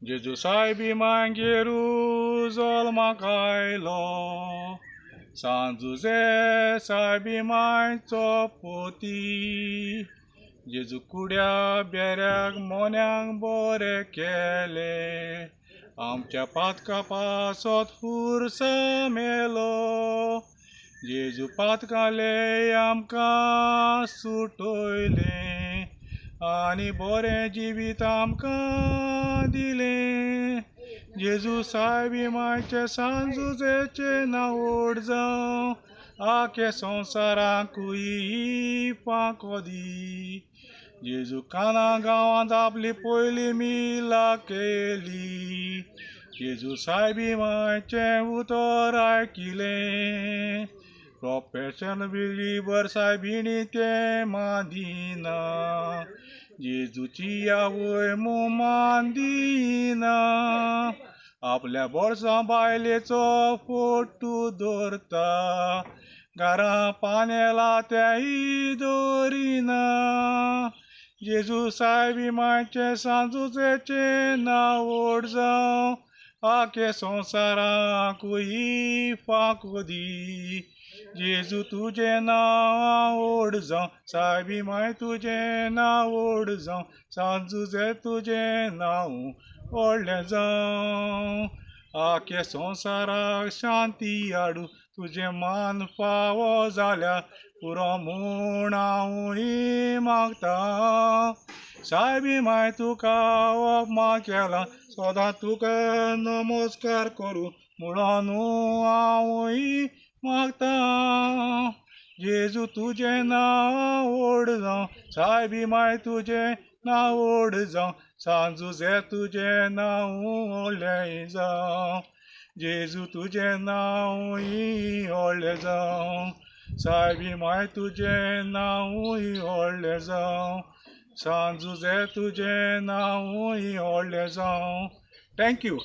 जेजू सायबी मांगेरू जल्मा कायलो सांजुजे सायबी मांयचो पोती जेजू कुड्या बेऱ्याक मोन्यांक बरें केलें आमच्या पातका पासत हुर्सा मेलो जेजू पातकाले आमकां सुटोयलें आनी बरें जिवीत आमकां दिलें जेजू सायबी मांयचे सांजुजेचे नांव जावं आखे संवसाराकूय फांको दी जेजू काना गांवांत आपली पयली मिला केली जेजू सायबी मांयचें उतर आयकिलें प्रोफेशनल बिलीवर सायबीणी तें मानिना जेजूची आवय मोमान दिना आपल्या बोल्सां बायलेचो फोटू दवरता घरा पानेला तेंय दवरिना जेजू सायबी मांयचे सांजुजेचे नांव जावं आखे संवसाराकूय फांको दी जेजू तुजें नांव व्हड जावं सायबी मांय तुजें नांव व्हड जावं सांजुजे तुजें नांव व्हडलें जावं आखे संवसाराक शांती हाडूं तुजें मान फावो जाल्यार पुरो म्हूण हांवूय मागतां सायबी मांय तुका अपमान केला सदां तुका नमस्कार करूं म्हणून हांवूय मागतां जेजू तुजें नांव व्हड जावं सायबी मांय तुजें नांव व्हड जावं सांजुजे तुजें नांव व्हडलें जावं जेजू तुजें नांवूय व्हडलें जावं सायबी मांय तुजें नांवूय व्हडलें जावं सांजुजे तुजें नांवूय व्हडलें जावं थँक्यू